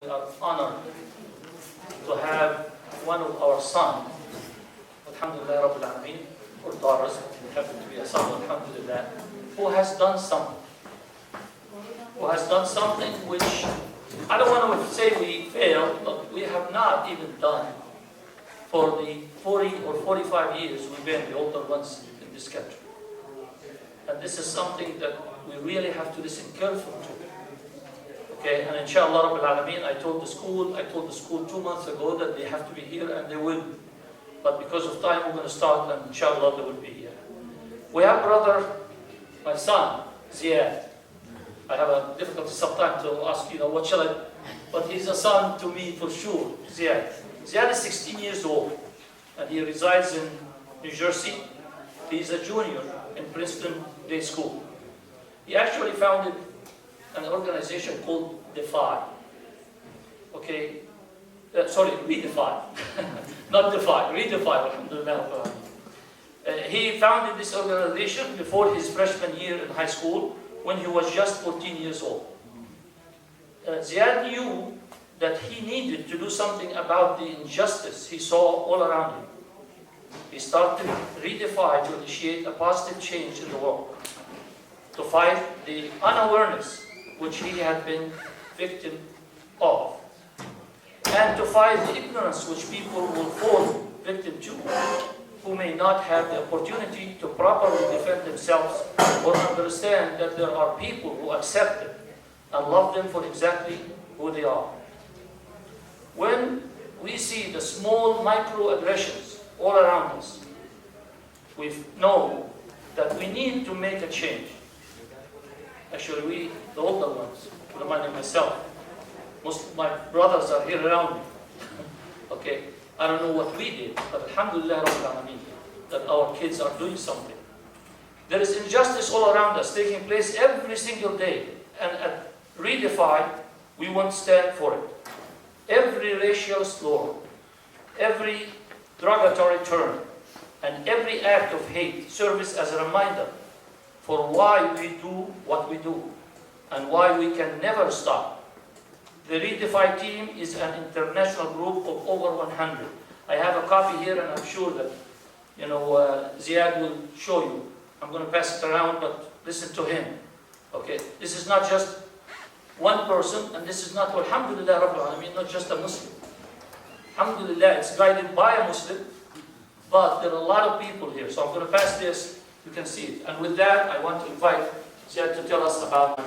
We are honored to have one of our sons, alhamdulillah Rabbil Alameen, or daughters, who happen to be a son, alhamdulillah, who has done something. Who has done something which, I don't want to say we failed, but we have not even done for the 40 or 45 years we've been the older ones in this country. And this is something that we really have to listen carefully to. Okay, and inshallah Rabbil Alameen, I told the school 2 months ago that they have to be here, and they will. But because of time, we're going to start, and inshallah they will be here. We have brother, my son, Ziad. I have a difficulty sometimes to ask, what shall I, but he's a son to me for sure, Ziad. Ziad is 16 years old, and he resides in New Jersey. He's a junior in Princeton Day School. He actually founded an organization called Redefy. Okay, sorry, Redefy, not Defy, Redefy, alhamdulillah. He founded this organization before his freshman year in high school, when he was just 14 years old. Ziad knew that he needed to do something about the injustice he saw all around him. He started Redefy to initiate a positive change in the world, to fight the unawareness which he had been victim of, and to fight the ignorance which people will fall victim to, who may not have the opportunity to properly defend themselves or understand that there are people who accept them and love them for exactly who they are. When we see the small microaggressions all around us, we know that we need to make a change. Actually, we, the older ones, reminding myself, most of my brothers are here around me. Okay, I don't know what we did, but alhamdulillah Rabbil Alameen, that our kids are doing something. There is injustice all around us, taking place every single day. And at Redefy, we won't stand for it. Every racial slur, every derogatory term, and every act of hate serves as a reminder for why we do what we do, and why we can never stop. The Redefy team is an international group of over 100. I have a copy here, and I'm sure that Ziad will show you. I'm going to pass it around, but listen to him. Okay, this is not just one person, and this is not, alhamdulillah Rabbil Alameen, not just a Muslim. Alhamdulillah, it's guided by a Muslim, but there are a lot of people here. So I'm going to pass this, you can see it. And with that, I want to invite Ziad to tell us about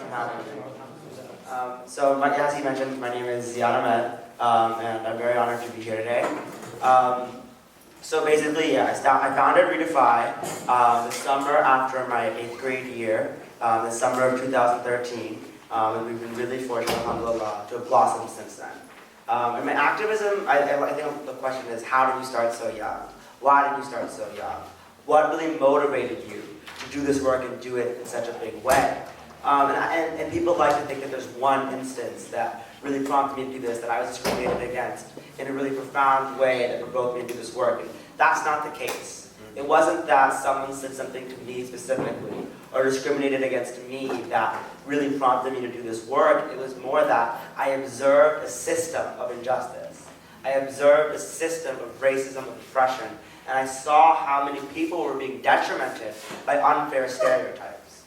as he mentioned, my name is Ziad Ahmed, and I'm very honored to be here today. So basically, I founded Redefy the summer after my 8th grade year, the summer of 2013, and we've been really fortunate, alhamdulillah, to have blossomed since then. In my activism, I think the question is, how did you start so young? Why did you start so young? What really motivated you to do this work and do it in such a big way? And people like to think that there's one instance that really prompted me to do this, that I was discriminated against in a really profound way that provoked me to do this work. And that's not the case. It wasn't that someone said something to me specifically or discriminated against me that really prompted me to do this work. It was more that I observed a system of injustice. I observed a system of racism, of oppression, and I saw how many people were being detrimented by unfair stereotypes.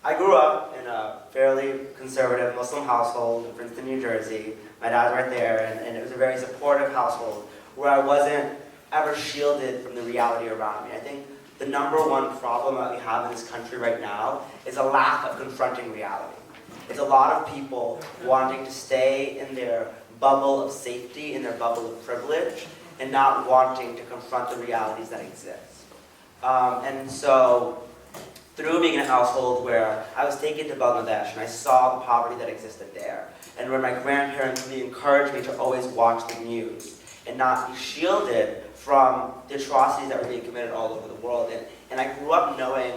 I grew up in a fairly conservative Muslim household in Princeton, New Jersey. My dad's right there, and it was a very supportive household where I wasn't ever shielded from the reality around me. I think the #1 problem that we have in this country right now is a lack of confronting reality. It's a lot of people wanting to stay in their bubble of safety, in their bubble of privilege, and not wanting to confront the realities that exist. And so, through being in a household where I was taken to Bangladesh and I saw the poverty that existed there, and where my grandparents really encouraged me to always watch the news and not be shielded from the atrocities that were being committed all over the world. And I grew up knowing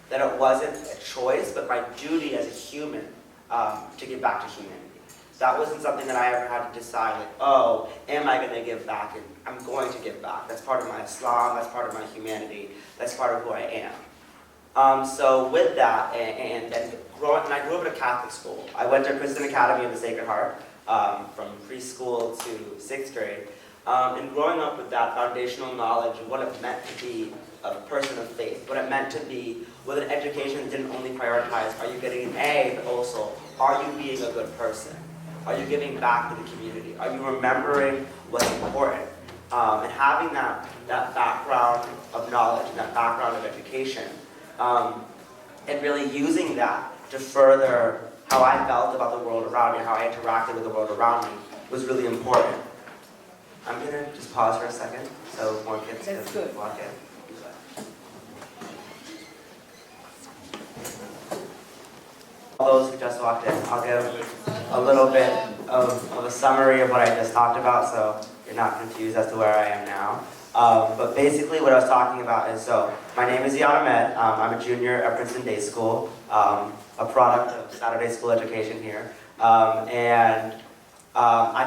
that it wasn't a choice, but my duty as a human to give back to humanity. That wasn't something that I ever had to decide, like, oh, am I going to give back? And I'm going to give back. That's part of my Islam, that's part of my humanity, that's part of who I am. So with that, and I grew up in a Catholic school. I went to Princeton Academy of the Sacred Heart, from preschool to 6th grade. And growing up with that foundational knowledge of what it meant to be a person of faith, what it meant to be with an education that didn't only prioritize, are you getting an A, but also, are you being a good person? Are you giving back to the community? Are you remembering what's important? And having that background of knowledge and that background of education, and really using that to further how I felt about the world around me, how I interacted with the world around me, was really important. I'm going to just pause for a second so more kids can walk in. All those who just walked in, I'll give a little bit of a summary of what I just talked about so you're not confused as to where I am now. But basically what I was talking about is, so my name is Ziad Ahmed. I'm a junior at Princeton Day School, a product of Saturday school education here. I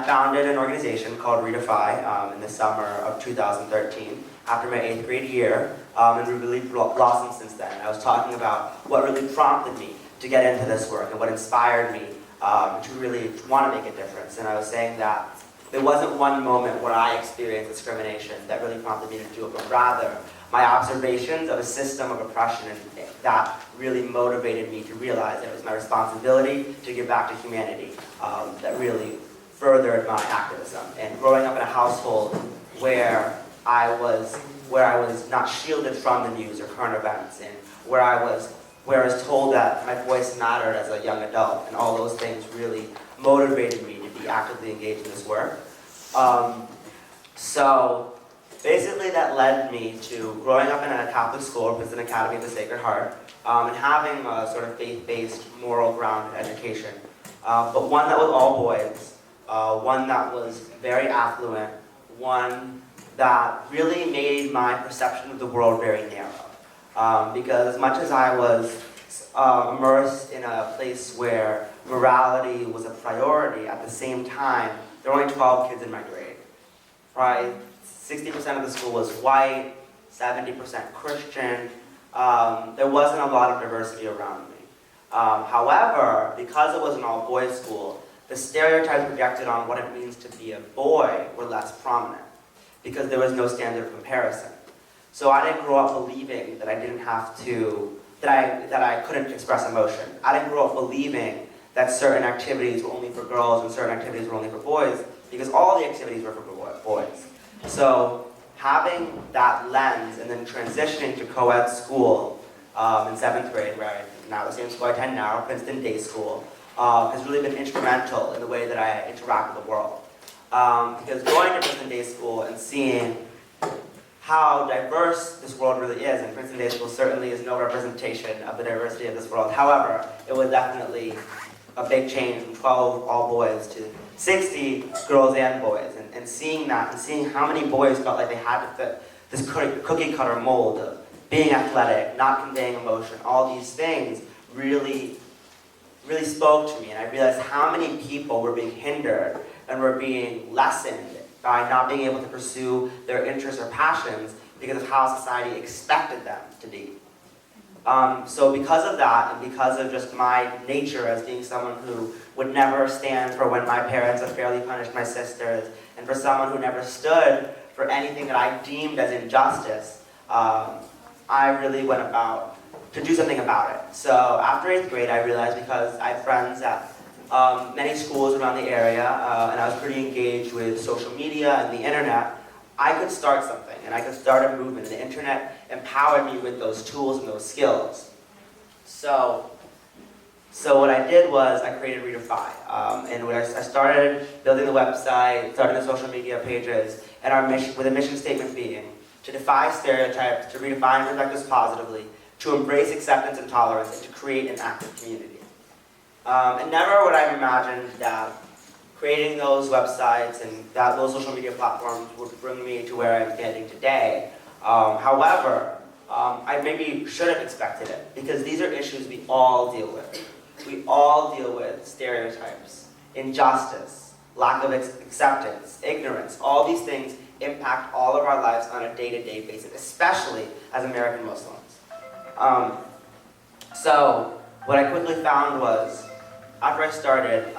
founded an organization called Redefy in the summer of 2013 after my 8th grade year, and we really blossomed since then. I was talking about what really prompted me to get into this work and what inspired me to really want to make a difference. And I was saying that there wasn't one moment where I experienced discrimination that really prompted me to do it, but rather my observations of a system of oppression that really motivated me to realize that it was my responsibility to give back to humanity that really furthered my activism. And growing up in a household where I was not shielded from the news or current events, and where I was told that my voice mattered as a young adult, and all those things really motivated me to be actively engaged in this work. So basically that led me to growing up in a Catholic school, Princeton Academy of the Sacred Heart, and having a sort of faith-based, moral grounded education, but one that was all boys, one that was very affluent, one that really made my perception of the world very narrow. Because as much as I was immersed in a place where morality was a priority, at the same time, there were only 12 kids in my grade. Probably 60% of the school was white, 70% Christian. There wasn't a lot of diversity around me. However, because it was an all-boys school, the stereotypes projected on what it means to be a boy were less prominent, because there was no standard of comparison. So I didn't grow up believing that I didn't have to, that I couldn't express emotion. I didn't grow up believing that certain activities were only for girls and certain activities were only for boys, because all the activities were for boys. So having that lens and then transitioning to co-ed school in 7th grade, where now the same school I attend now, Princeton Day School, has really been instrumental in the way that I interact with the world. Because going to Princeton Day School and seeing how diverse this world really is, and Princeton Day School certainly is no representation of the diversity of this world. However, it was definitely a big change from 12 all boys to 60 girls and boys. And seeing that, and seeing how many boys felt like they had to fit this cookie cutter mold of being athletic, not conveying emotion, all these things really spoke to me. And I realized how many people were being hindered and were being lessened by not being able to pursue their interests or passions because of how society expected them to be. So because of that, and because of just my nature as being someone who would never stand for when my parents unfairly punished my sisters, and for someone who never stood for anything that I deemed as injustice, I really went about to do something about it. So after 8th grade, I realized, because I had friends at many schools around the area, and I was pretty engaged with social media and the internet, I could start something, and I could start a movement. The internet empowered me with those tools and those skills. So what I did was I created Redefy, and I started building the website, starting the social media pages, and our mission, with a mission statement being to defy stereotypes, to redefine perspectives positively, to embrace acceptance and tolerance, and to create an active community. And never would I have imagined that creating those websites and those social media platforms would bring me to where I'm standing today. However, I maybe should have expected it, because these are issues we all deal with. We all deal with stereotypes, injustice, lack of acceptance, ignorance. All these things impact all of our lives on a day-to-day basis, especially as American Muslims. So what I quickly found was, after I started,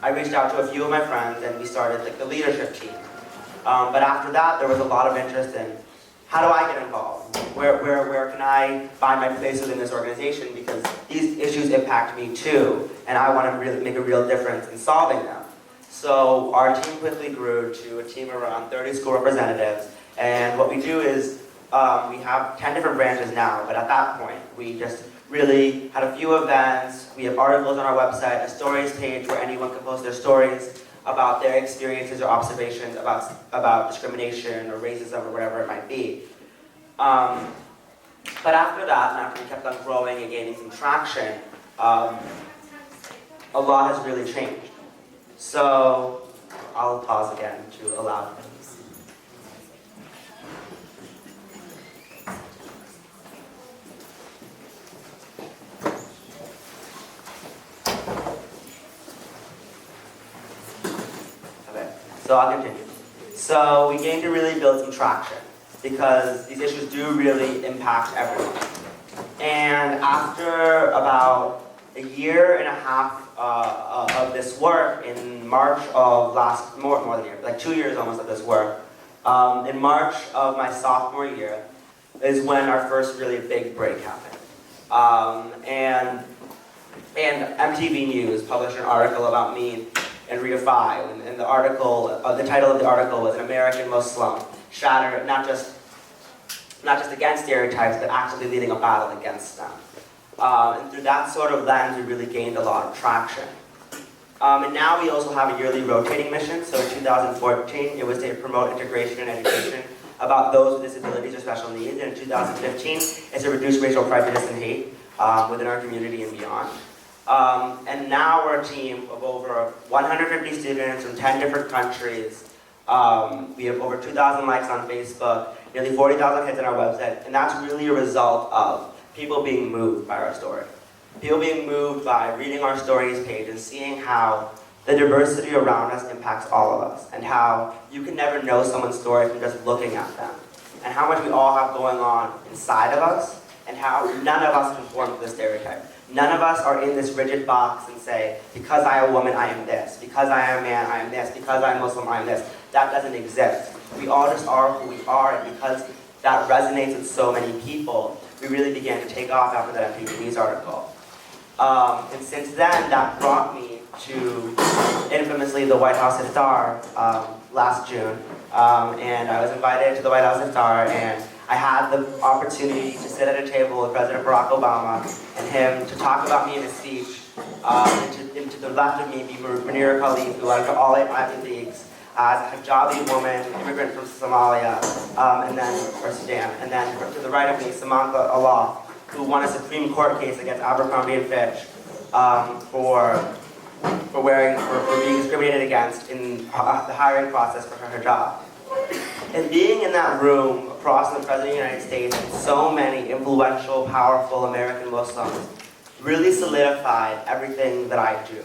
I reached out to a few of my friends and we started like the leadership team. But after that, there was a lot of interest in how do I get involved? Where can I find my place within this organization? Because these issues impact me too, and I want to really make a real difference in solving them. So our team quickly grew to a team of around 30 school representatives, and what we do is we have 10 different branches now, but at that point, we just really had a few events. We have articles on our website, a stories page where anyone can post their stories about their experiences or observations about discrimination or racism or whatever it might be. But after that, and after we kept on growing and gaining some traction, a lot has really changed. So I'll pause again to allow things. So I'll continue. So we gained to really build some traction because these issues do really impact everyone. And after about a year and a half of this work, in March of more than a year, like 2 years almost of this work, in March of my sophomore year is when our first really big break happened. And MTV News published an article about me and Redefy, and the article, the title of the article was "An American Muslim Shattered not just against stereotypes, but actually leading a battle against them." And through that sort of lens, we really gained a lot of traction. And now we also have a yearly rotating mission. So in 2014, it was to promote integration and education about those with disabilities or special needs. And in 2015, it's to reduce racial prejudice and hate within our community and beyond. And now we're a team of over 150 students from 10 different countries. We have over 2,000 likes on Facebook, nearly 40,000 hits on our website, and that's really a result of people being moved by our story. People being moved by reading our stories page and seeing how the diversity around us impacts all of us, and how you can never know someone's story from just looking at them, and how much we all have going on inside of us, and how none of us conform to the stereotype. None of us are in this rigid box and say, because I am a woman, I am this. Because I am a man, I am this. Because I am Muslim, I am this. That doesn't exist. We all just are who we are, and because that resonates with so many people, we really began to take off after that MTV News article. And since then, that brought me to, infamously, the White House Iftar last June. And I was invited to the White House Iftar, and I had the opportunity to sit at a table with President Barack Obama and him to talk about me in a speech. And to the left of me be Munira Khalif, who went to all 8 Ivy Leagues, as a hijabi woman, immigrant from Somalia, or Sudan. And then to the right of me, Samantha Allah, who won a Supreme Court case against Abercrombie and Fitch for being discriminated against in the hiring process for her hijab. And being in that room across the President of the United States and so many influential, powerful American Muslims really solidified everything that I do.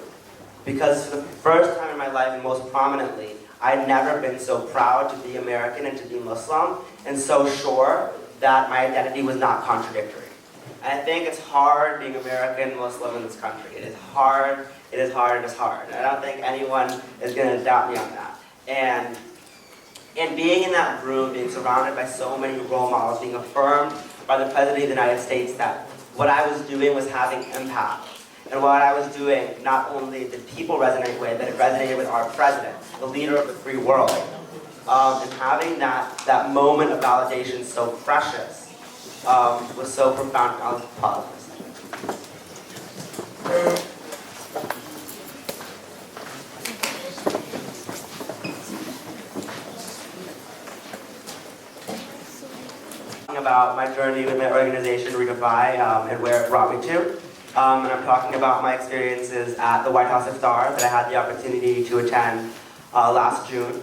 Because for the first time in my life, and most prominently, I had never been so proud to be American and to be Muslim, and so sure that my identity was not contradictory. And I think it's hard being American Muslim in this country. It is hard, it is hard, it is hard. And I don't think anyone is going to doubt me on that. And being in that room, being surrounded by so many role models, being affirmed by the President of the United States that what I was doing was having impact. And what I was doing, not only did people resonate with, but it resonated with our President, the leader of the free world. And having that moment of validation so precious was so profound. I'll pause for a second. About my journey with my organization, Redefy, and where it brought me to. And I'm talking about my experiences at the White House Iftar that I had the opportunity to attend last June.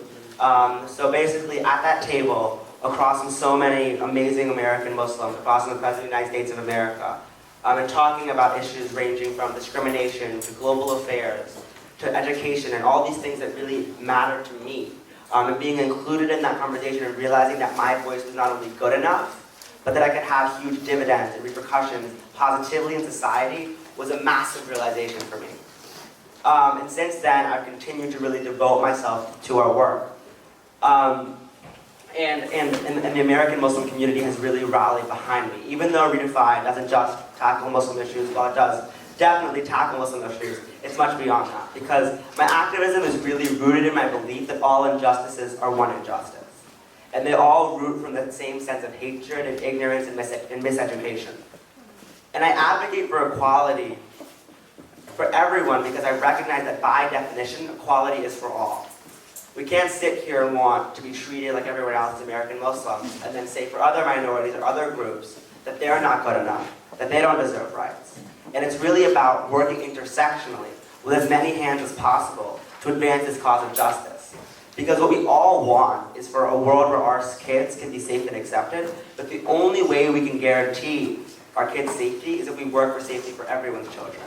So basically, at that table, across from so many amazing American Muslims, across from the President of the United States of America, and talking about issues ranging from discrimination to global affairs to education and all these things that really matter to me. And being included in that conversation and realizing that my voice was not only good enough, but that I could have huge dividends and repercussions positively in society was a massive realization for me. And since then, I've continued to really devote myself to our work. And the American Muslim community has really rallied behind me. Even though Redefy doesn't just tackle Muslim issues, while it does definitely tackle Muslim issues, it's much beyond that. Because my activism is really rooted in my belief that all injustices are one injustice. And they all root from the same sense of hatred and ignorance and miseducation. And I advocate for equality for everyone because I recognize that by definition, equality is for all. We can't sit here and want to be treated like everyone else as American Muslims and then say for other minorities or other groups that they're not good enough, that they don't deserve rights. And it's really about working intersectionally with as many hands as possible to advance this cause of justice. Because what we all want is for a world where our kids can be safe and accepted, but the only way we can guarantee our kids' safety is if we work for safety for everyone's children.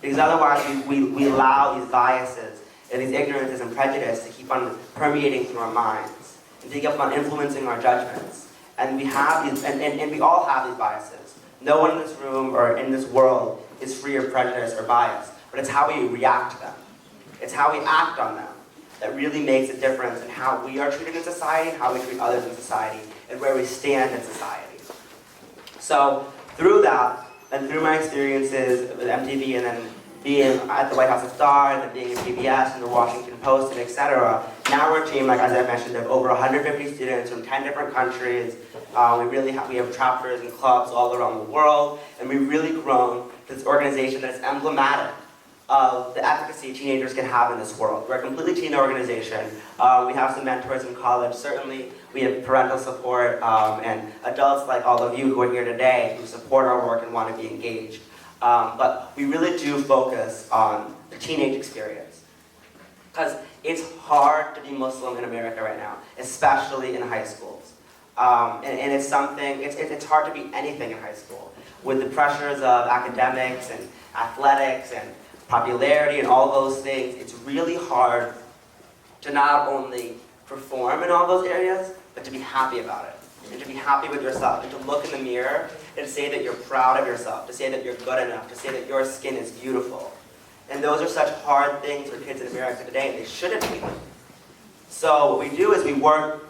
Because otherwise we allow these biases and these ignorances and prejudice to keep on permeating through our minds and to keep on influencing our judgments. And we have these, and we all have these biases. No one in this room or in this world is free of prejudice or bias, but it's how we react to them. It's how we act on them that really makes a difference in how we are treated in society, how we treat others in society, and where we stand in society. So through that, and through my experiences with MTV and then being at the White House Star, and then being in PBS and the Washington Post, and etc. Now we're a team, like as I mentioned, of over 150 students from 10 different countries. We have chapters and clubs all around the world, and we've really grown to this organization that is emblematic of the efficacy teenagers can have in this world. We're a completely teen organization. We have some mentors in college, certainly. We have parental support and adults like all of you who are here today who support our work and want to be engaged. But we really do focus on the teenage experience. Because it's hard to be Muslim in America right now, especially in high schools. And it's something, it's hard to be anything in high school. With the pressures of academics and athletics and popularity and all those things, it's really hard to not only perform in all those areas, but to be happy about it. And to be happy with yourself, and to look in the mirror and say that you're proud of yourself, to say that you're good enough, to say that your skin is beautiful. And those are such hard things for kids in America today, and they shouldn't be. So what we do is we work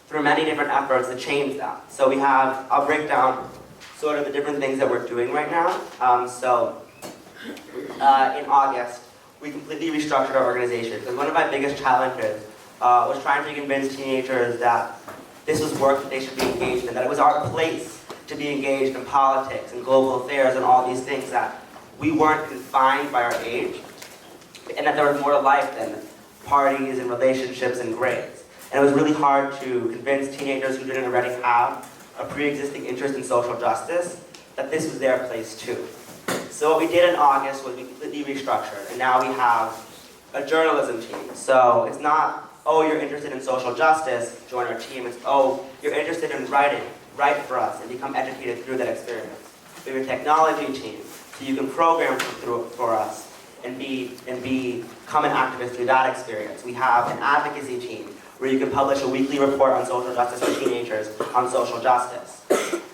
through many different efforts to change that. So we have, I'll break down sort of the different things that we're doing right now. In August, we completely restructured our organization. Because one of my biggest challenges was trying to convince teenagers that this was work that they should be engaged in, that it was our place to be engaged in politics and global affairs and all these things, that we weren't confined by our age, and that there was more to life than parties and relationships and grades. And it was really hard to convince teenagers who didn't already have a pre-existing interest in social justice that this was their place too. So what we did in August was we completely restructured, and now we have a journalism team. So it's not, oh, you're interested in social justice, join our team. It's, oh, you're interested in writing, write for us and become educated through that experience. We have a technology team, so you can program for us and become an activist through that experience. We have an advocacy team where you can publish a weekly report on social justice for teenagers on social justice.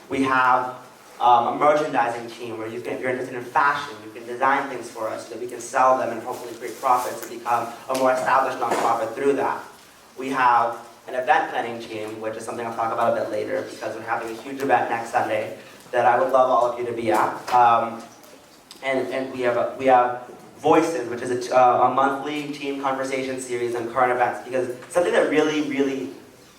We have a merchandising team where if you're interested in fashion, you can design things for us so that we can sell them and hopefully create profits and become a more established nonprofit through that. We have an event planning team, which is something I'll talk about a bit later because we're having a huge event next Sunday that I would love all of you to be at. And we have Voices, which is a monthly team conversation series on current events, because something that really, really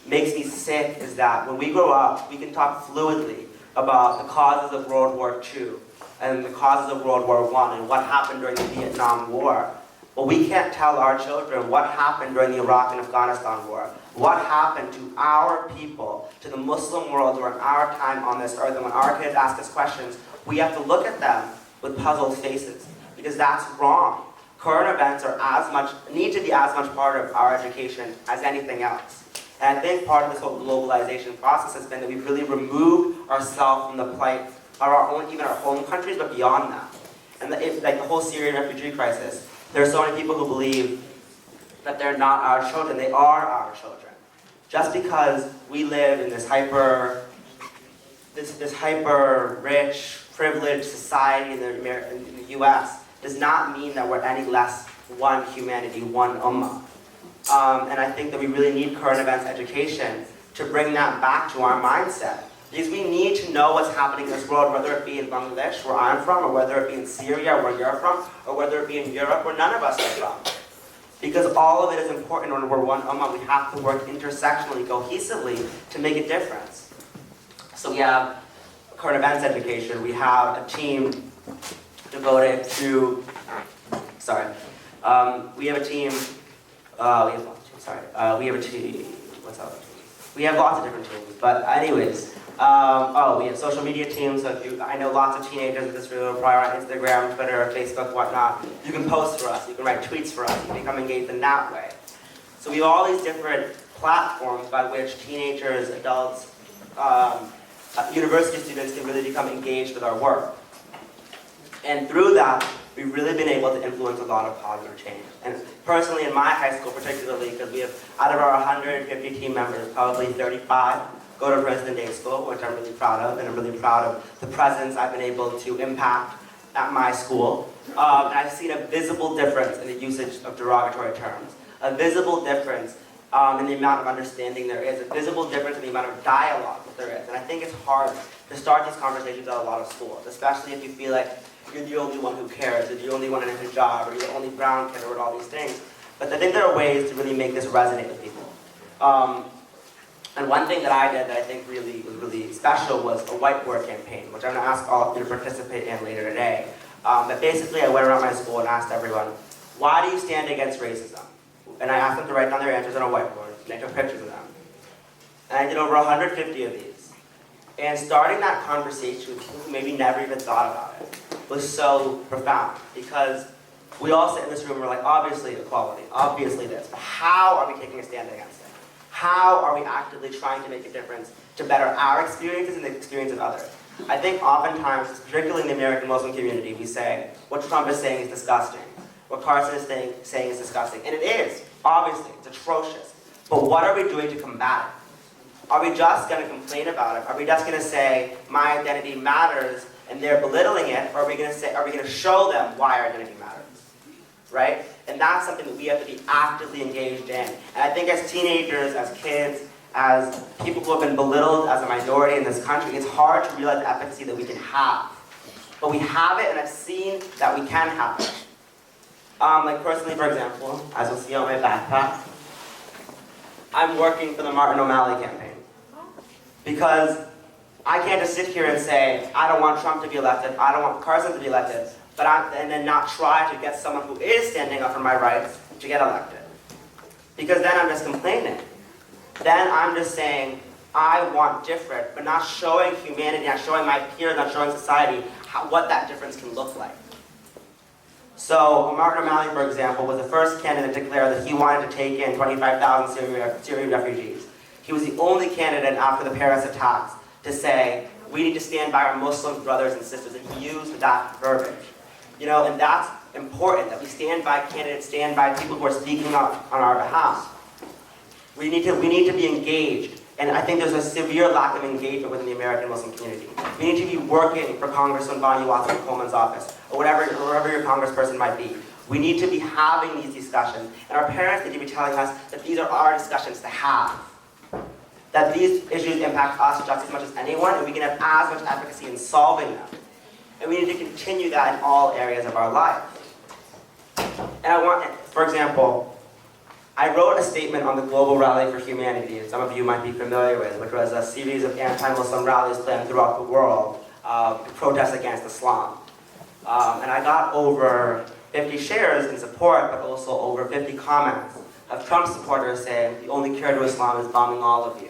makes me sick is that when we grow up, we can talk fluidly about the causes of World War II and the causes of World War I and what happened during the Vietnam War. But we can't tell our children what happened during the Iraq and Afghanistan war, what happened to our people, to the Muslim world during our time on this earth. And when our kids ask us questions, we have to look at them with puzzled faces, because that's wrong. Current events need to be as much part of our education as anything else. And I think part of this whole globalization process has been that we've really removed ourselves from the plight of our own, even our home countries, but beyond that. And like the whole Syrian refugee crisis, there are so many people who believe that they're not our children. They are our children. Just because we live in this hyper rich, privileged society in the US does not mean that we're any less one humanity, one ummah. And I think that we really need current events education to bring that back to our mindset. Because we need to know what's happening in this world, whether it be in Bangladesh, where I'm from, or whether it be in Syria, where you're from, or whether it be in Europe, where none of us are from. Because all of it is important when we're one ummah. We have to work intersectionally, cohesively, to make a difference. So we have current events education. We have a team devoted to, we have a team, we have lots of different teams, but anyways, we have social media teams. So I know lots of teenagers in this room, probably on Instagram, Twitter, Facebook, whatnot. You can post for us, you can write tweets for us, you can become engaged in that way. So we have all these different platforms by which teenagers, adults, university students can really become engaged with our work. And through that, we've really been able to influence a lot of positive change. And personally, in my high school particularly, because we have, out of our 150 team members, probably 35 go to Princeton Day School, which I'm really proud of, and I'm really proud of the presence I've been able to impact at my school. And I've seen a visible difference in the usage of derogatory terms, a visible difference in the amount of understanding there is, a visible difference in the amount of dialogue that there is. And I think it's hard to start these conversations at a lot of schools, especially if you feel like you're the only one who cares, you're the only one in a hijab, or you're the only brown kid, or all these things. But I think there are ways to really make this resonate with people. And one thing that I did that I think was really special was a whiteboard campaign, which I'm going to ask all of you to participate in later today. But basically, I went around my school and asked everyone, why do you stand against racism? And I asked them to write down their answers on a whiteboard, and I took pictures of them. And I did over 150 of these. And starting that conversation with people who maybe never even thought about it was so profound, because we all sit in this room and we're like, obviously equality, obviously this, but how are we taking a stand against it? How are we actively trying to make a difference to better our experiences and the experience of others? I think oftentimes, particularly in the American Muslim community, we say, what Trump is saying is disgusting. What Carson is saying is disgusting. And it is, obviously, it's atrocious. But what are we doing to combat it? Are we just going to complain about it? Are we just going to say, my identity matters, and they're belittling it? Or are we going to show them why our identity matters? Right? And that's something that we have to be actively engaged in. And I think as teenagers, as kids, as people who have been belittled as a minority in this country, it's hard to realize the efficacy that we can have. But we have it, and I've seen that we can have it. Like personally, for example, as you'll see on my backpack, I'm working for the Martin O'Malley campaign. Because I can't just sit here and say, I don't want Trump to be elected, I don't want Carson to be elected, and then not try to get someone who is standing up for my rights to get elected. Because then I'm just complaining. Then I'm just saying, I want different, but not showing humanity, not showing my peers, not showing society what that difference can look like. So Martin O'Malley, for example, was the first candidate to declare that he wanted to take in 25,000 Syrian refugees. He was the only candidate after the Paris attacks to say, we need to stand by our Muslim brothers and sisters, and he used that verbiage. You know, and that's important, that we stand by candidates, stand by people who are speaking up on our behalf. We need to be engaged, and I think there's a severe lack of engagement within the American Muslim community. We need to be working for Congressman Bonnie Watson Coleman's office, or wherever your congressperson might be. We need to be having these discussions, and our parents need to be telling us that these are our discussions to have. That these issues impact us just as much as anyone, and we can have as much efficacy in solving them. And we need to continue that in all areas of our life. And for example, I wrote a statement on the Global Rally for Humanity, that some of you might be familiar with, which was a series of anti-Muslim rallies planned throughout the world to protest against Islam. And I got over 50 shares in support, but also over 50 comments of Trump supporters saying, the only cure to Islam is bombing all of you.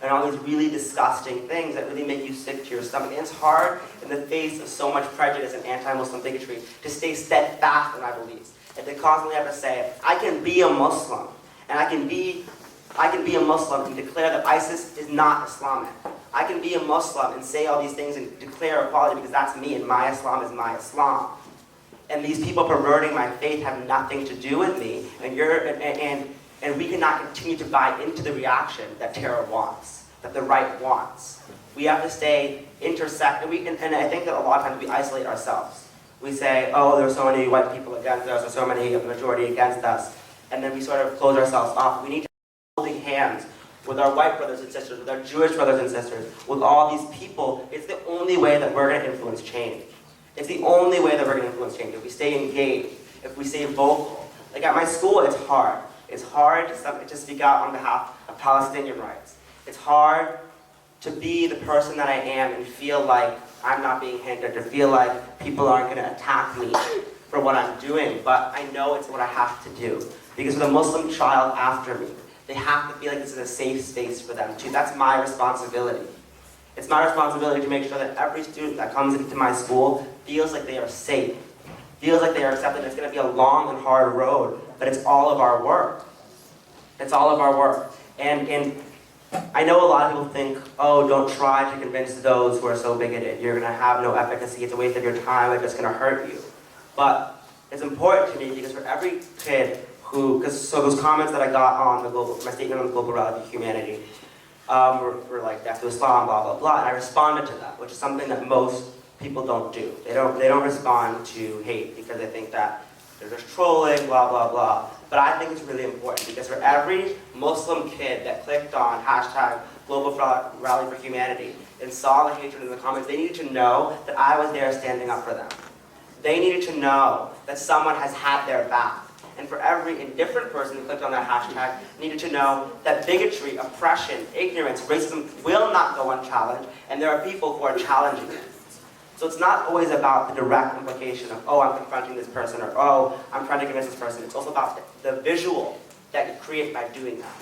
And all these really disgusting things that really make you sick to your stomach. And it's hard in the face of so much prejudice and anti-Muslim bigotry to stay steadfast in my beliefs. And to constantly have to say, I can be a Muslim, and I can be a Muslim and declare that ISIS is not Islamic. I can be a Muslim and say all these things and declare equality because that's me, and my Islam is my Islam. And these people perverting my faith have nothing to do with me, and we cannot continue to buy into the reaction that terror wants, that the right wants. We have to stay intersect, and I think that a lot of times we isolate ourselves. We say, oh, there are so many white people against us, or so many of the majority against us, and then we sort of close ourselves off. We need to be holding hands with our white brothers and sisters, with our Jewish brothers and sisters, with all these people. It's the only way that we're going to influence change. It's the only way that we're going to influence change. If we stay engaged, if we stay vocal. Like at my school, it's hard. It's hard to speak out on behalf of Palestinian rights. It's hard to be the person that I am and feel like I'm not being hindered, to feel like people aren't going to attack me for what I'm doing, but I know it's what I have to do. Because with a Muslim child after me, they have to feel like this is a safe space for them too. That's my responsibility. It's my responsibility to make sure that every student that comes into my school feels like they are safe, feels like they are accepted. It's going to be a long and hard road, but it's all of our work. It's all of our work. And I know a lot of people think, oh, don't try to convince those who are so bigoted. You're going to have no efficacy. It's a waste of your time. It's just going to hurt you. But it's important to me because for every kid so those comments that I got on my statement on the global rally for humanity were like, death to Islam, blah, blah, blah. And I responded to that, which is something that most people don't do. They don't respond to hate because they think that they're just trolling, blah, blah, blah. But I think it's really important because for every Muslim kid that clicked on hashtag global rally for humanity and saw the hatred in the comments, they needed to know that I was there standing up for them. They needed to know that someone has had their back. And for every indifferent person who clicked on that hashtag needed to know that bigotry, oppression, ignorance, racism will not go unchallenged, and there are people who are challenging it. So it's not always about the direct implication of, oh, I'm confronting this person, or oh, I'm trying to convince this person. It's also about the visual that you create by doing that,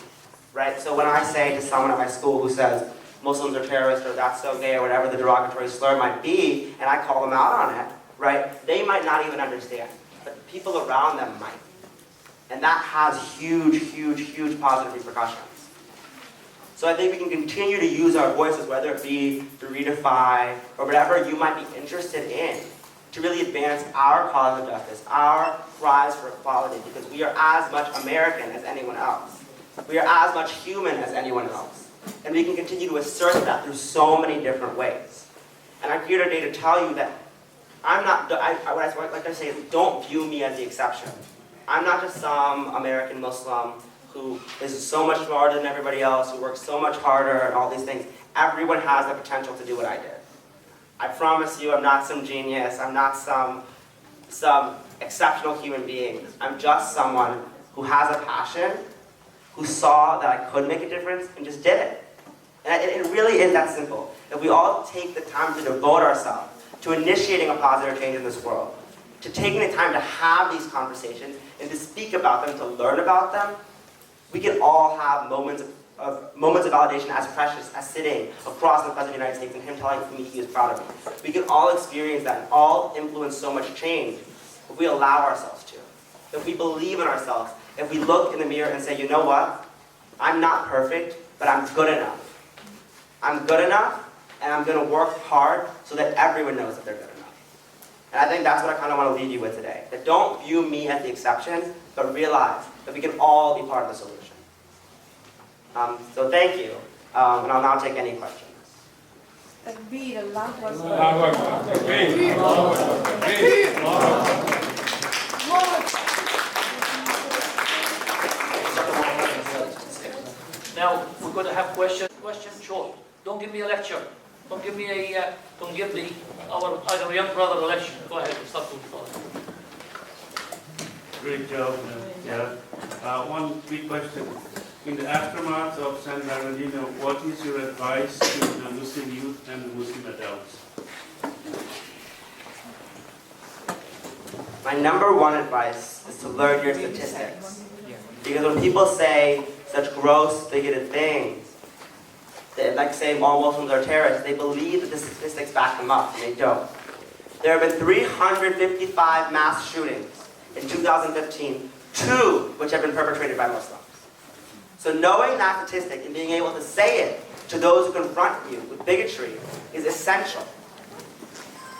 right? So when I say to someone at my school who says, Muslims are terrorists, or that's so gay, or whatever the derogatory slur might be, and I call them out on it, right? They might not even understand, but people around them might. And that has huge, huge, huge positive repercussions. So I think we can continue to use our voices, whether it be through Redefy or whatever you might be interested in, to really advance our cause of justice, our cries for equality, because we are as much American as anyone else. We are as much human as anyone else. And we can continue to assert that through so many different ways. And I'm here today to tell you that what I like to say is, don't view me as the exception. I'm not just some American Muslim who is so much smarter than everybody else, who works so much harder and all these things. Everyone has the potential to do what I did. I promise you I'm not some genius, I'm not some exceptional human being. I'm just someone who has a passion, who saw that I could make a difference and just did it. And it really is that simple. If we all take the time to devote ourselves to initiating a positive change in this world, to taking the time to have these conversations and to speak about them, to learn about them, we can all have moments of validation as precious as sitting across the President of the United States and him telling me he is proud of me. We can all experience that and all influence so much change if we allow ourselves to. If we believe in ourselves, if we look in the mirror and say, you know what? I'm not perfect, but I'm good enough. I'm good enough, and I'm going to work hard so that everyone knows that they're good enough. And I think that's what I kind of want to leave you with today. That don't view me as the exception, but realize that we can all be part of the solution. So thank you, and I'll now take any questions. Now we're going to have questions. Question short. Don't give me a lecture. Don't give me our young brother a lecture. Go ahead and start with father. Great job. Yeah. One quick question. In the aftermath of San Bernardino, what is your advice to the Muslim youth and the Muslim adults? My number one advice is to learn your statistics. Because when people say such gross, bigoted things, like saying all Muslims are terrorists, they believe that the statistics back them up, and they don't. There have been 355 mass shootings in 2015, 2 which have been perpetrated by Muslims. So knowing that statistic and being able to say it to those who confront you with bigotry is essential.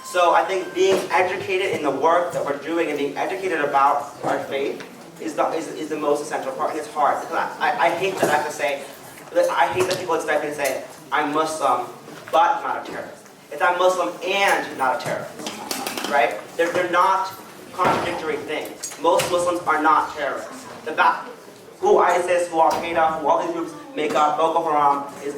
So I think being educated in the work that we're doing and being educated about our faith is the most essential part, and it's hard. Because I hate that I have to say, I hate that people expect me to say, I'm Muslim, but not a terrorist. It's I'm Muslim and not a terrorist, right? They're not contradictory things. Most Muslims are not terrorists. The fact who ISIS, who Al-Qaeda, who all these groups make up, Boko Haram, is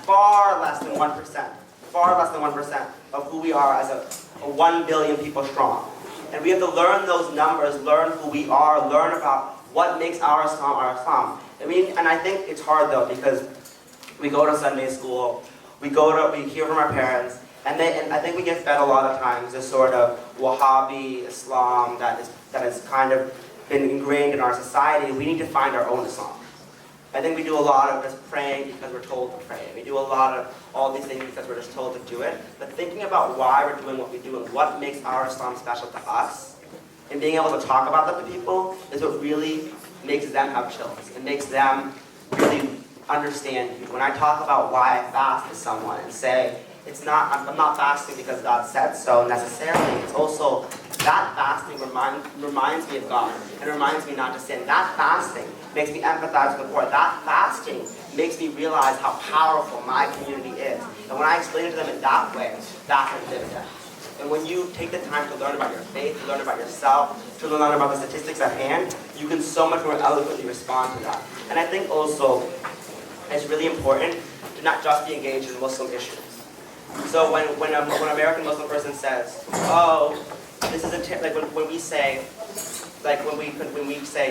far less than 1%. Far less than 1% of who we are as a 1 billion people strong. And we have to learn those numbers, learn who we are, learn about what makes our Islam. And I think it's hard though, because we go to Sunday school, we hear from our parents, and I think we get fed a lot of times this sort of Wahhabi Islam that has kind of been ingrained in our society. We need to find our own Islam. I think we do a lot of just praying because we're told to pray. We do a lot of all these things because we're just told to do it. But thinking about why we're doing what we do and what makes our Islam special to us, and being able to talk about that to people, is what really makes them have chills. It makes them really understand you. When I talk about why I fast to someone and say, I'm not fasting because God said so necessarily, it's also that fasting reminds me of God and reminds me not to sin. That fasting makes me empathize with the poor. That fasting makes me realize how powerful my community is. And when I explain it to them in that way, that's what it is. And when you take the time to learn about your faith, to learn about yourself, to learn about the statistics at hand, you can so much more eloquently respond to that. And I think also it's really important to not just be engaged in Muslim issues. So when an American Muslim person says, "Oh, this is when we say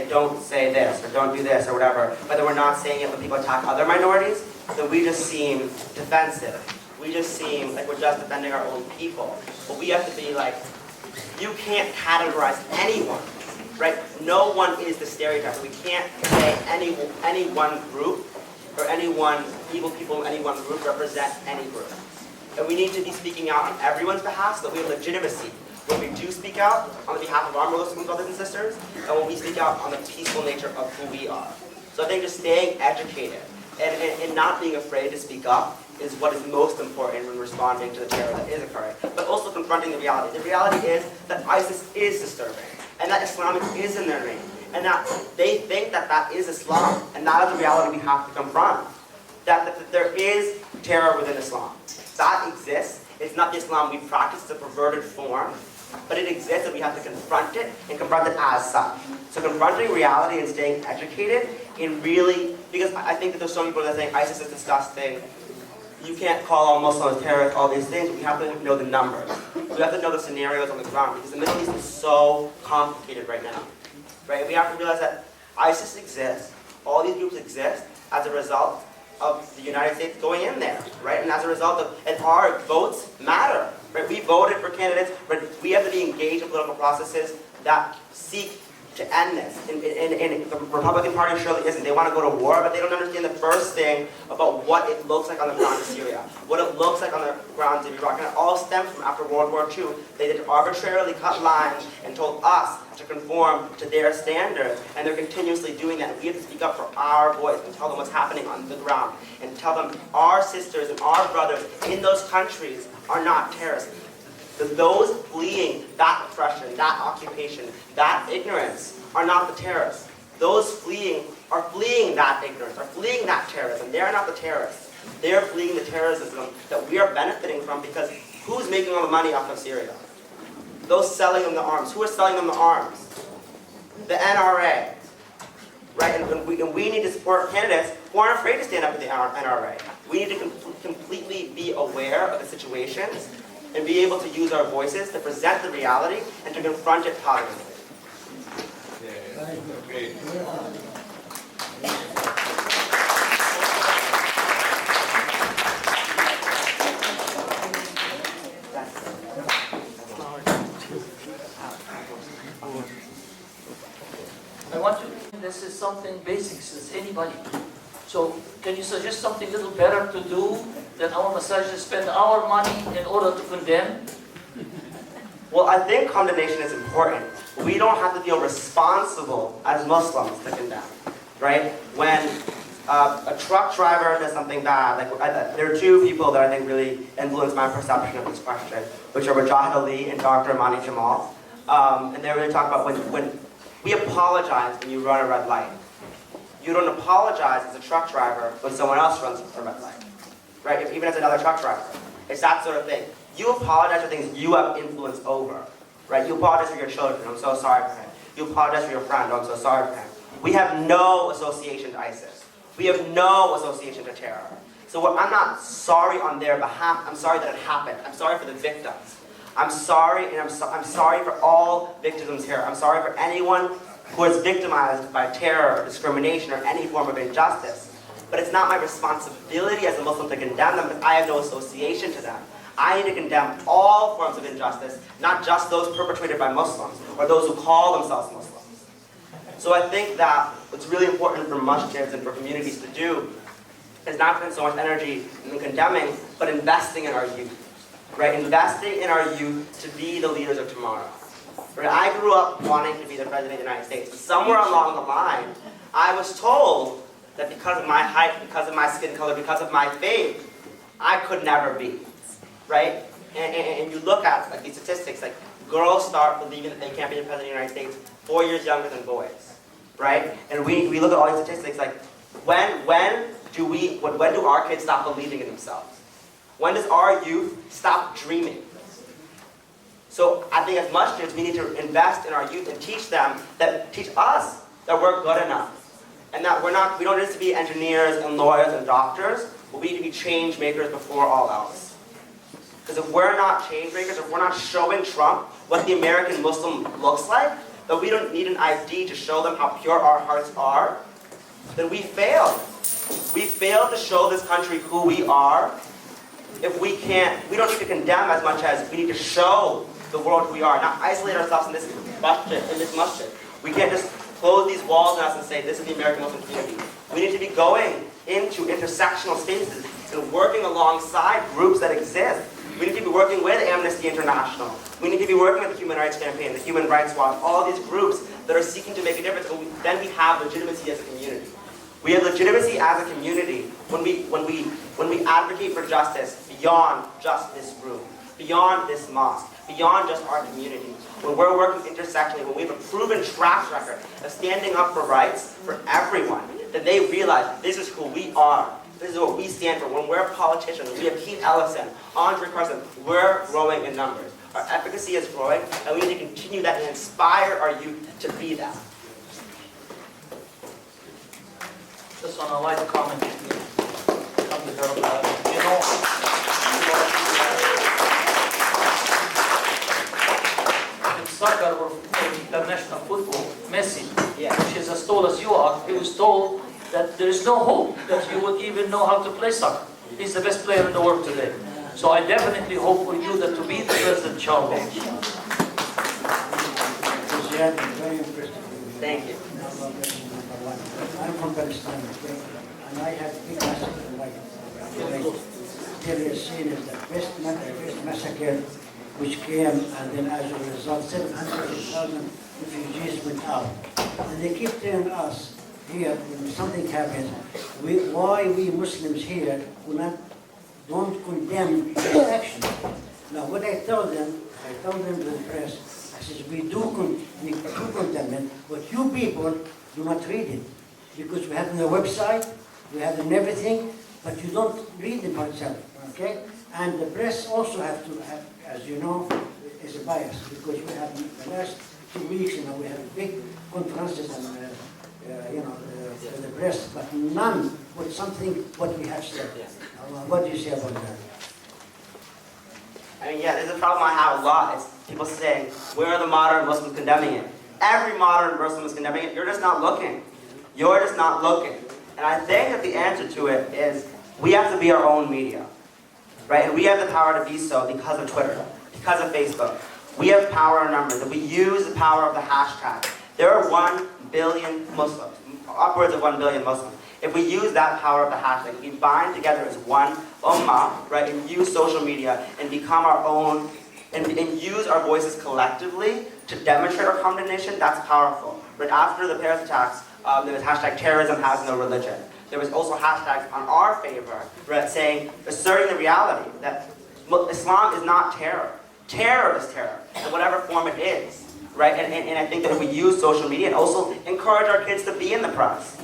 don't say this or don't do this or whatever," but then we're not saying it when people attack other minorities, then we just seem defensive. We just seem like we're just defending our own people. But we have to be like, you can't categorize anyone, right? No one is the stereotype. We can't say any one group or evil people in any one group represent any group. And we need to be speaking out on everyone's behalf so that we have legitimacy. When we do speak out on behalf of our Muslim brothers and sisters, and when we speak out on the peaceful nature of who we are. So I think just staying educated and not being afraid to speak up is what is most important when responding to the terror that is occurring. But also confronting the reality. The reality is that ISIS is disturbing, and that Islamic is in their name, and that they think that that is Islam, and that is the reality we have to confront. That there is terror within Islam. That exists. It's not the Islam we practice, it's a perverted form, but it exists and we have to confront it, and confront it as such. So confronting reality and staying educated in really, because I think that there's some people that think ISIS is disgusting, you can't call all Muslims terrorists, all these things, but we have to know the numbers. We have to know the scenarios on the ground, because the Middle East is so complicated right now. Right? We have to realize that ISIS exists, all these groups exist as a result of the United States going in there, right? And as a result of, and our votes matter, right? We voted for candidates, but we have to be engaged in political processes that seek to end this. And the Republican Party surely isn't. They want to go to war, but they don't understand the first thing about what it looks like on the ground in Syria, what it looks like on the ground in Iraq. And it all stems from after World War II. They did arbitrarily cut lines and told us to conform to their standards, and they're continuously doing that. And we have to speak up for our voice and tell them what's happening on the ground, and tell them our sisters and our brothers in those countries are not terrorists. Those fleeing that oppression, that occupation, that ignorance are not the terrorists. Those fleeing are fleeing that ignorance, are fleeing that terrorism. They're not the terrorists. They're fleeing the terrorism that we are benefiting from, because who's making all the money off of Syria? Those selling them the arms. Who are selling them the arms? The NRA. Right? And we need to support candidates who aren't afraid to stand up with the NRA. We need to completely be aware of the situations and be able to use our voices to present the reality and to confront it positively. Great. I want to, this is something basic, since anybody. So can you suggest something a little better to do than our massages spend our money in order to condemn? Well, I think condemnation is important. We don't have to feel responsible as Muslims to condemn, right? When a truck driver does something bad, there are two people that I think really influence my perception of this question, which are Mujahid Ali and Dr. Amani Jamal. And they really talk about when we apologize when you run a red light. You don't apologize as a truck driver when someone else runs a red light, right? Even as another truck driver. It's that sort of thing. You apologize for things you have influence over. right? You apologize for your children, I'm so sorry for him. You apologize for your friend, I'm so sorry for him. We have no association to ISIS. We have no association to terror. So I'm not sorry on their behalf, I'm sorry that it happened. I'm sorry for the victims. I'm sorry, and I'm sorry for all victims here. I'm sorry for anyone who is victimized by terror, or discrimination, or any form of injustice. But it's not my responsibility as a Muslim to condemn them, because I have no association to them. I need to condemn all forms of injustice, not just those perpetrated by Muslims, or those who call themselves Muslims. So I think that what's really important for masjids and for communities to do is not spend so much energy in condemning, but investing in our youth. Right? Investing in our youth to be the leaders of tomorrow. Right? I grew up wanting to be the President of the United States, but somewhere along the line, I was told that because of my height, because of my skin color, because of my faith, I could never be. Right? And you look at like, these statistics, like girls start believing that they can't be the President of the United States 4 years younger than boys. Right? And we look at all these statistics like, when do our kids stop believing in themselves? When does our youth stop dreaming? So I think as masjids, we need to invest in our youth and teach us that we're good enough. And that we don't need to be engineers and lawyers and doctors, but we need to be change makers before all else. Because if we're not change makers, if we're not showing Trump what the American Muslim looks like, that we don't need an ID to show them how pure our hearts are, then we failed. We failed to show this country who we are. If we don't need to condemn as much as we need to show the world who we are, not isolate ourselves in this masjid. We can't just close these walls on us and say, this is the American Muslim community. We need to be going into intersectional spaces and working alongside groups that exist. We need to be working with Amnesty International. We need to be working with the Human Rights Campaign, the Human Rights Watch, all these groups that are seeking to make a difference, but then we have legitimacy as a community. We have legitimacy as a community when we advocate for justice beyond just this room, beyond this mosque, beyond just our community. When we're working intersectionally, when we have a proven track record of standing up for rights for everyone, then they realize this is who we are. This is what we stand for. When we're politicians, we have Keith Ellison, Andre Carson, we're growing in numbers. Our efficacy is growing, and we need to continue that and inspire our youth to be that. Just on a light comment, in soccer or international football, Messi, which is as tall as you are, he was told that there is no hope that you would even know how to play soccer. He's the best player in the world today. So I definitely hope for you that to be the president, inshallah. Ziad, very impressive. Thank you. I'm from Palestine, okay? And I have big massacre in like terrorist scene is the best massacre which came, and then as a result 700,000 refugees went out. And they keep telling us here, when something happens, why we Muslims here don't condemn this action. Now what I tell them to the press, I says we do condemn it, but you people do not read it. Because we have it on the website, we have it in everything, but you don't read it by itself, okay? And the press also have to have, as you know, is a bias, because we have the last 2 weeks, we have big conferences and, for the press, but none with something what we have said. What do you say about that? I mean, yeah, there's a problem I have a lot. It's people saying, where are the modern Muslims condemning it? Every modern Muslim is condemning it. You're just not looking. You're just not looking. And I think that the answer to it is we have to be our own media. Right? And we have the power to be so because of Twitter, because of Facebook. We have power in numbers. If we use the power of the hashtag, there are 1 billion Muslims, upwards of 1 billion Muslims. If we use that power of the hashtag, we bind together as one ummah, right, and use social media and become our own, and use our voices collectively to demonstrate our condemnation, that's powerful. But after the Paris attacks, there was hashtag terrorism has no religion. There was also hashtags on our favor, right, saying, asserting the reality that Islam is not terror. Terror is terror, in whatever form it is. Right? And I think that if we use social media and also encourage our kids to be in the press,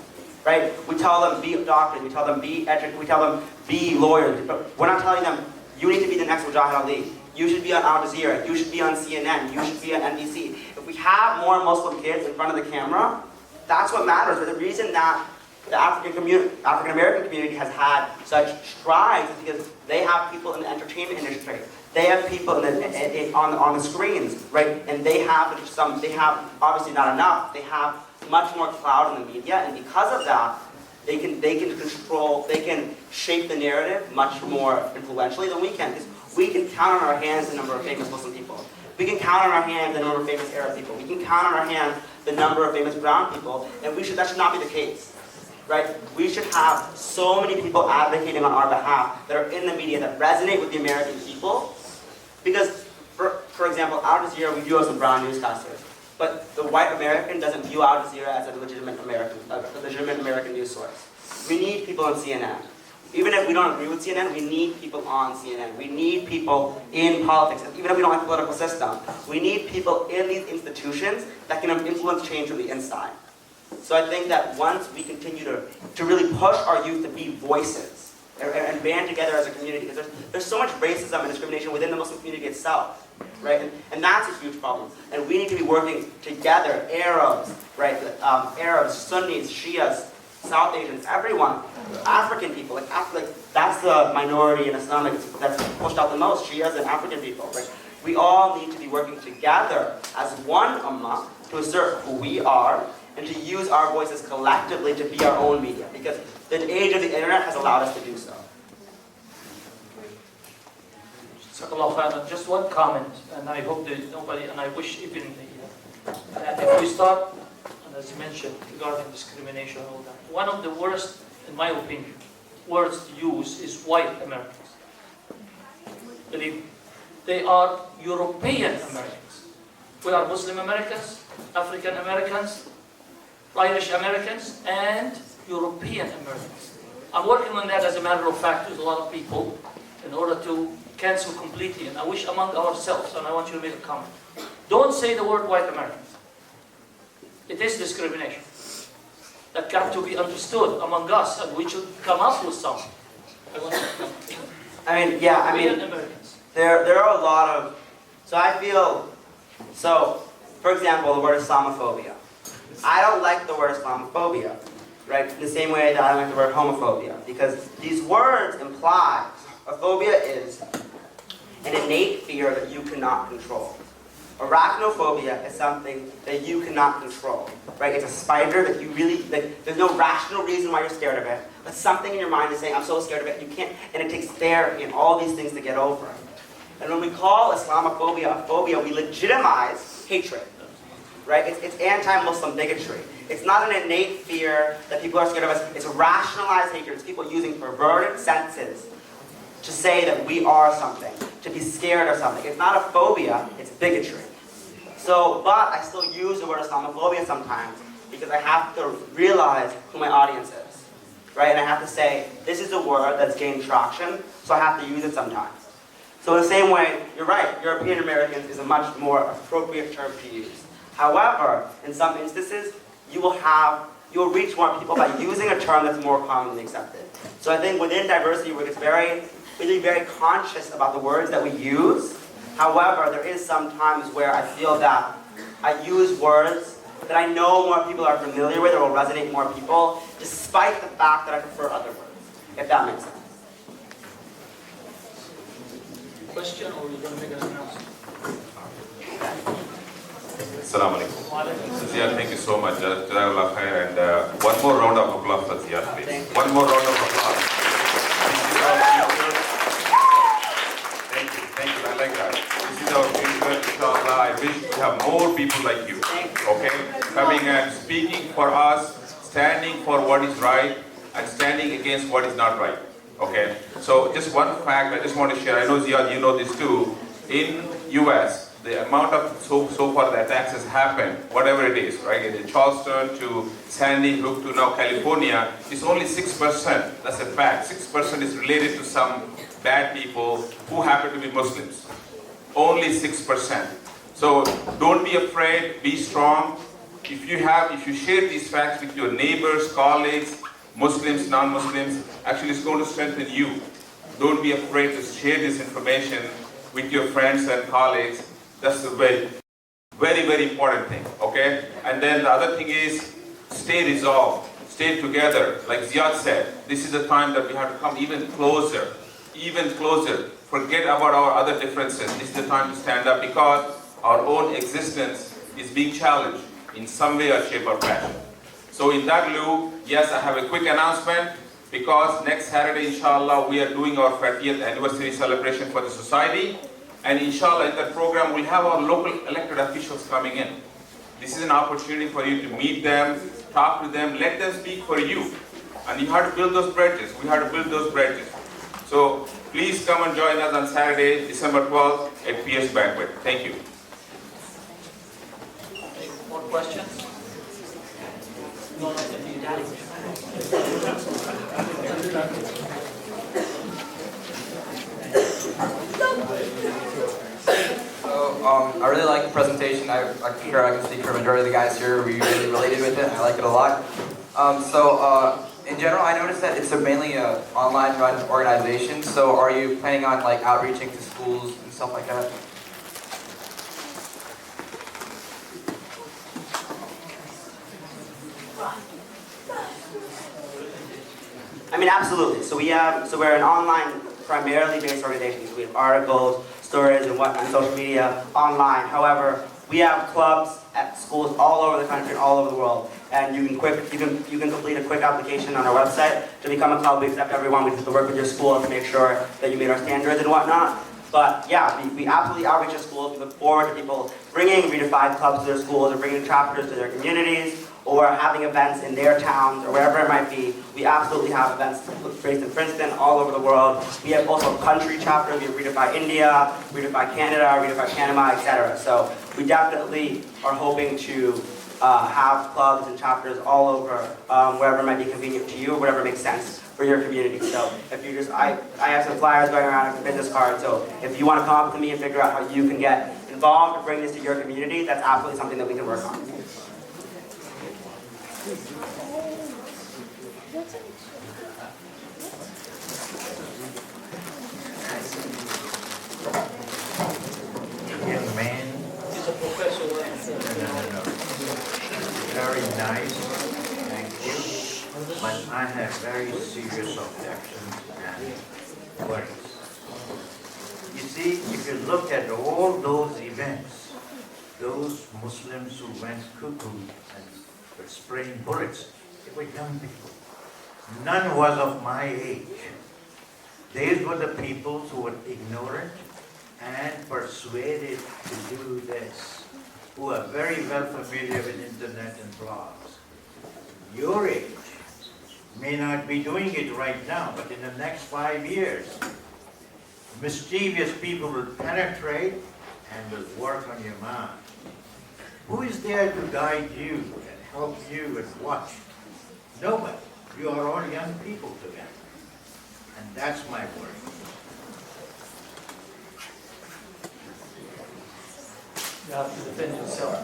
right? We tell them be doctors, we tell them be lawyers, but we're not telling them you need to be the next Mujahid Ali. You should be on Al Jazeera. You should be on CNN. You should be on NBC. If we have more Muslim kids in front of the camera, that's what matters. But the reason that the African-American community has had such strides is because they have people in the entertainment industry. They have people on the screens, right? And they have obviously not enough. They have much more clout in the media, and because of that, they can shape the narrative much more influentially than we can. Because we can count on our hands the number of famous Muslim people. We can count on our hands the number of famous Arab people. We can count on our hands the number of famous brown people, and that should not be the case. Right? We should have so many people advocating on our behalf that are in the media that resonate with the American people. Because, for example, Al Jazeera, we do have some brown newscasters, but the white American doesn't view Al Jazeera as a legitimate American news source. We need people on CNN. Even if we don't agree with CNN, we need people on CNN. We need people in politics. Even if we don't like the political system, we need people in these institutions that can influence change from the inside. So I think that once we continue to really push our youth to be voices and band together as a community, because there's so much racism and discrimination within the Muslim community itself, right? And that's a huge problem. And we need to be working together, Arabs, right? Arabs, Sunnis, Shias, South Asians, everyone, African people, like that's the minority in Islam that's pushed out the most, Shias and African people, right? We all need to be working together as one ummah to assert who we are, and to use our voices collectively to be our own media, because the age of the internet has allowed us to do so. Just one comment, and I hope that nobody, and I wish even that if we start, and as you mentioned, regarding discrimination and all that, one of the worst, in my opinion, words to use is white Americans. Believe me, they are European Americans. We are Muslim Americans, African Americans, Irish Americans, and European Americans. I'm working on that, as a matter of fact, with a lot of people in order to cancel completely, and I wish among ourselves, and I want you to make a comment. Don't say the word white Americans. It is discrimination that got to be understood among us, and we should come up with something. Americans. There are a lot of, for example, the word Islamophobia. I don't like the word Islamophobia, right? In the same way that I don't like the word homophobia, because these words imply, a phobia is an innate fear that you cannot control. Arachnophobia is something that you cannot control, right? It's a spider that you really, there's no rational reason why you're scared of it, but something in your mind is saying, I'm so scared of it, you can't, and it takes therapy and all these things to get over it. And when we call Islamophobia a phobia, we legitimize hatred. Right? It's anti-Muslim bigotry. It's not an innate fear that people are scared of us. It's a rationalized hatred. It's people using perverted senses to say that we are something, to be scared of something. It's not a phobia, it's bigotry. But I still use the word Islamophobia sometimes because I have to realize who my audience is. Right? And I have to say, this is a word that's gained traction, so I have to use it sometimes. So in the same way, you're right, European Americans is a much more appropriate term to use. However, in some instances, you will reach more people by using a term that's more commonly accepted. So I think within diversity work, it's really very conscious about the words that we use. However, there is some times where I feel that I use words that I know more people are familiar with or will resonate more people, despite the fact that I prefer other words, if that makes sense. Question, or you're going to make an announcement? Assalamu alaikum. Ziad, thank you so much. Jazakallah khair. And one more round of applause for Ziad, please. One more round of applause. Thank you. I like that. This is our future, inshallah. I wish we have more people like you, okay? Coming and speaking for us, standing for what is right, and standing against what is not right, okay? So just one fact I just want to share. I know, Ziad, you know this too. In US, the amount of, so far the attacks has happened, whatever it is, right? In Charleston to Sandy Hook to now California, it's only 6%. That's a fact. 6% is related to some bad people who happen to be Muslims. Only 6%. So don't be afraid, be strong. If you share these facts with your neighbors, colleagues, Muslims, non-Muslims, actually it's going to strengthen you. Don't be afraid to share this information with your friends and colleagues. That's a very, very, very important thing, okay? And then the other thing is, stay resolved, stay together. Like Ziad said, this is the time that we have to come even closer, even closer. Forget about our other differences. This is the time to stand up because our own existence is being challenged in some way or shape or fashion. So in that lieu, yes, I have a quick announcement because next Saturday, inshallah, we are doing our 30th anniversary celebration for the society. And inshallah, in that program, we'll have our local elected officials coming in. This is an opportunity for you to meet them, talk to them, let them speak for you. And you have to build those bridges. We have to build those bridges. So please come and join us on Saturday, December 12th at PS Banquet. Thank you. Any more questions? No, I really like the presentation. I'm sure I can speak for a majority of the guys here. We really related with it. I like it a lot. In general, I noticed that it's mainly an online run organization. So are you planning on like outreaching to schools and stuff like that? I mean, absolutely. So we're an online, primarily based organization. So we have articles, stories, and whatnot on social media, online. However, we have clubs at schools all over the country and all over the world. And you can complete a quick application on our website to become a club. We accept everyone. We just have to work with your school to make sure that you meet our standards and whatnot. But yeah, we absolutely outreach to schools. We look forward to people bringing Redefy clubs to their schools or bringing chapters to their communities or having events in their towns or wherever it might be. We absolutely have events based in Princeton, all over the world. We have also country chapters. We have Redefy India, Redefy Canada, Redefy Panama, etc. So we definitely are hoping to have clubs and chapters all over, wherever it might be convenient to you, whatever makes sense for your community. So if you just, I have some flyers going around and business cards, so if you want to come up to me and figure out how you can get involved and bring this to your community, that's absolutely something that we can work on. Young man, He's a professor. very nice, thank you. But I have very serious objections and worries. You see, if you look at all those events, those Muslims who went cuckoo and were spraying bullets, they were young people. None was of my age. These were the people who were ignorant and persuaded to do this, who are very well familiar with internet and blogs. Your age may not be doing it right now, but in the next 5 years, mischievous people will penetrate and will work on your mind. Who is there to guide you and help you and watch? Nobody. You are all young people together. And that's my worry. You have to defend yourself.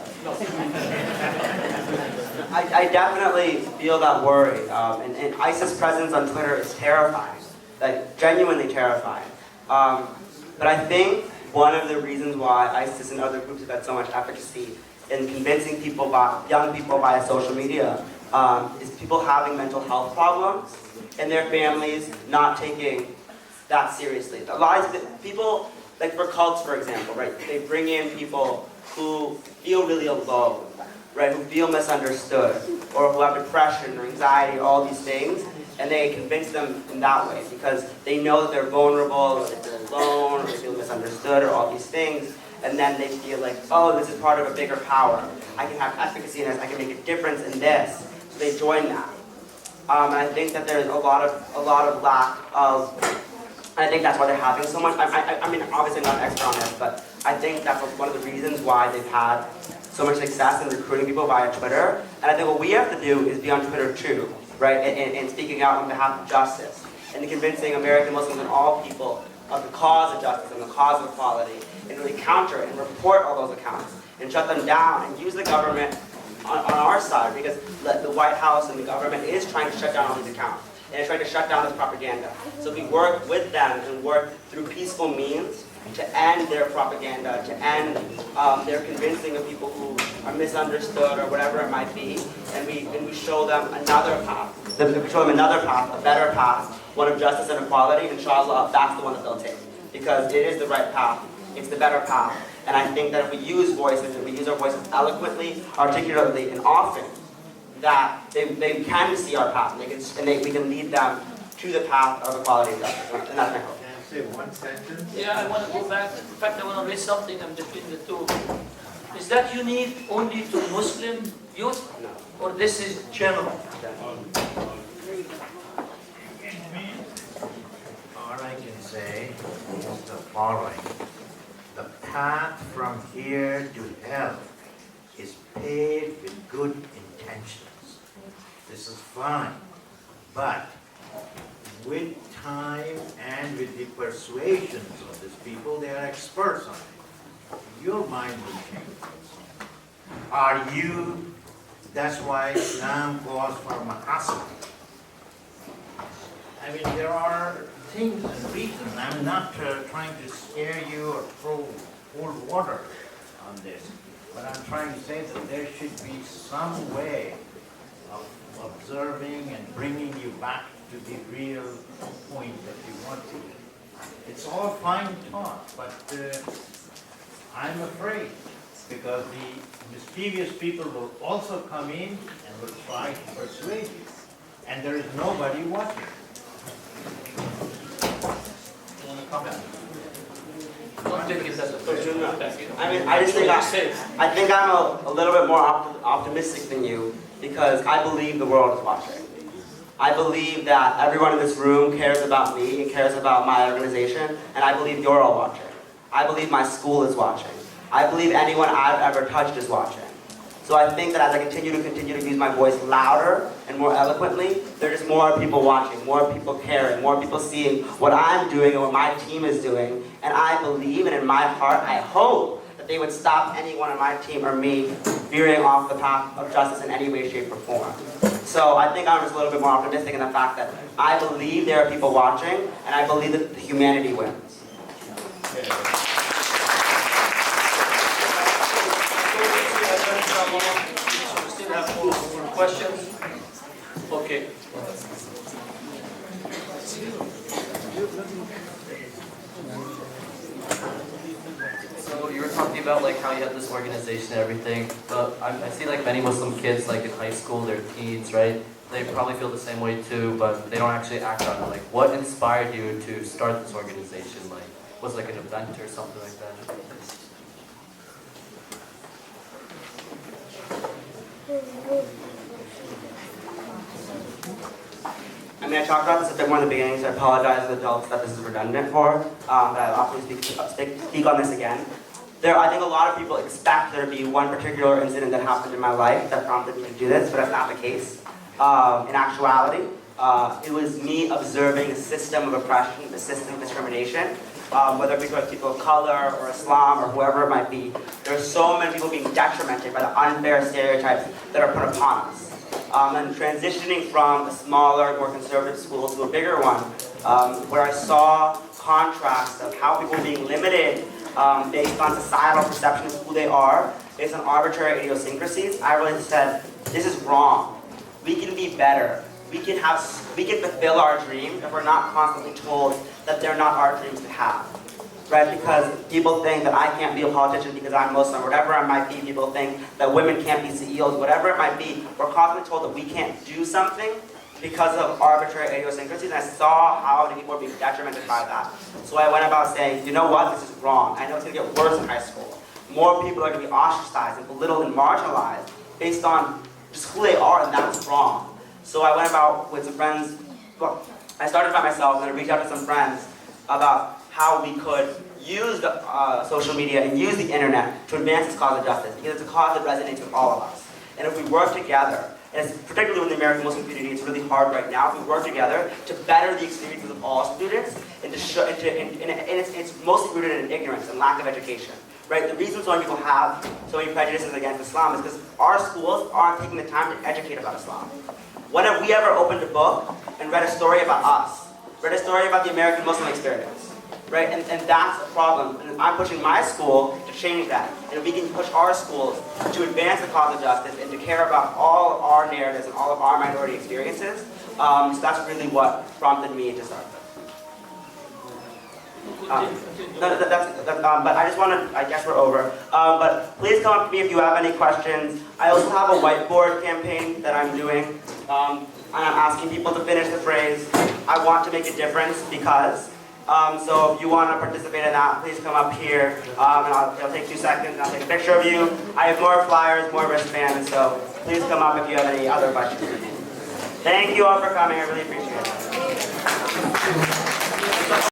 I definitely feel that worry. And ISIS presence on Twitter is terrifying, like genuinely terrifying. But I think one of the reasons why ISIS and other groups have had so much efficacy in convincing people, young people via social media, is people having mental health problems and their families not taking that seriously. A lot of people, like for cults, for example, right? They bring in people who feel really alone, right? Who feel misunderstood, or who have depression or anxiety, all these things, and they convince them in that way because they know that they're vulnerable, or they feel alone, or they feel misunderstood, or all these things, and then they feel like, oh, this is part of a bigger power. I can have efficacy in this. I can make a difference in this. So they join that. And I think that there's a lot of lack of. I think that's why they're having so much. I mean, obviously I'm not an expert on this, but I think that's one of the reasons why they've had so much success in recruiting people via Twitter. And I think what we have to do is be on Twitter too, right? And speaking out on behalf of justice and convincing American Muslims and all people of the cause of justice and the cause of equality, and really counter and report all those accounts and shut them down and use the government on our side, because the White House and the government is trying to shut down all these accounts. And it's trying to shut down this propaganda. So we work with them and work through peaceful means to end their propaganda, to end their convincing of people who are misunderstood or whatever it might be, and we show them another path. We show them another path, a better path, one of justice and equality. Inshallah, that's the one that they'll take, because it is the right path. It's the better path. And I think that if we use voices, if we use our voices eloquently, articulately, and often, that they can see our path, and we can lead them to the path of equality and justice. And that's my hope. Can I say one sentence? Yeah, I want to go back. In fact, I want to raise something in between the two. Is that unique only to Muslim youth, No. or this is general? All I can say is the following. The path from here to hell is paved with good intentions. This is fine, but with time and with the persuasions of these people, they are experts on it. Your mind will change. Are you, that's why Islam calls for mahasana. I mean, there are things and reasons. I'm not trying to scare you or throw cold water on this, but I'm trying to say that there should be some way of observing and bringing you back to the real point that you want to. It's all fine talk, but I'm afraid, because the mischievous people will also come in and will try to persuade you, and there is nobody watching. You want to comment? Don't take it as a personal attack. I mean, I just think I think I'm a little bit more optimistic than you, because I believe the world is watching. I believe that everyone in this room cares about me and cares about my organization, and I believe you're all watching. I believe my school is watching. I believe anyone I've ever touched is watching. So I think that as I continue to use my voice louder and more eloquently, there's just more people watching, more people caring, more people seeing what I'm doing and what my team is doing. And I believe, and in my heart, I hope that they would stop anyone on my team or me veering off the path of justice in any way, shape, or form. So I think I'm just a little bit more optimistic in the fact that I believe there are people watching, and I believe that humanity wins. We still have more questions? Okay. So you were talking about like how you have this organization and everything, but I see like many Muslim kids like in high school, they're teens, right? They probably feel the same way too, but they don't actually act on it. Like, what inspired you to start this organization? Like, was it like an event or something like that? I mean, I talked about this a bit more in the beginning, so I apologize to the adults that this is redundant for, but I'll obviously speak on this again. I think a lot of people expect there to be one particular incident that happened in my life that prompted me to do this, but that's not the case. In actuality, it was me observing a system of oppression, a system of discrimination, whether it be towards people of color or Islam or whoever it might be. There are so many people being detrimented by the unfair stereotypes that are put upon us. And transitioning from a smaller, more conservative school to a bigger one, where I saw contrasts of how people were being limited based on societal perceptions of who they are, based on arbitrary idiosyncrasies, I really said, this is wrong. We can be better. We can fulfill our dreams if we're not constantly told that they're not our dreams to have. Right? Because people think that I can't be a politician because I'm Muslim, whatever it might be. People think that women can't be CEOs, whatever it might be. We're constantly told that we can't do something because of arbitrary idiosyncrasies, and I saw how many people were being detrimented by that. So I went about saying, you know what, this is wrong. I know it's going to get worse in high school. More people are going to be ostracized and belittled and marginalized based on just who they are, and that's wrong. So I went about with some friends. Well, I started by myself, and I reached out to some friends about how we could use the social media and use the internet to advance this cause of justice, because it's a cause that resonates with all of us. And if we work together, and it's particularly with the American Muslim community, it's really hard right now, if we work together to better the experiences of all students, and it's mostly rooted in ignorance and lack of education. Right? The reason so many people have so many prejudices against Islam is because our schools aren't taking the time to educate about Islam. When have we ever opened a book and read a story about us? Read a story about the American Muslim experience? right? And that's a problem. And I'm pushing my school to change that. And we can push our schools to advance the cause of justice and to care about all of our narratives and all of our minority experiences. So that's really what prompted me to start this. But I just want to, I guess we're over. But please come up to me if you have any questions. I also have a whiteboard campaign that I'm doing. And I'm asking people to finish the phrase, I want to make a difference because. So if you want to participate in that, please come up here. And it'll take 2 seconds and I'll take a picture of you. I have more flyers, more wristbands, so please come up if you have any other questions. Thank you all for coming, I really appreciate it.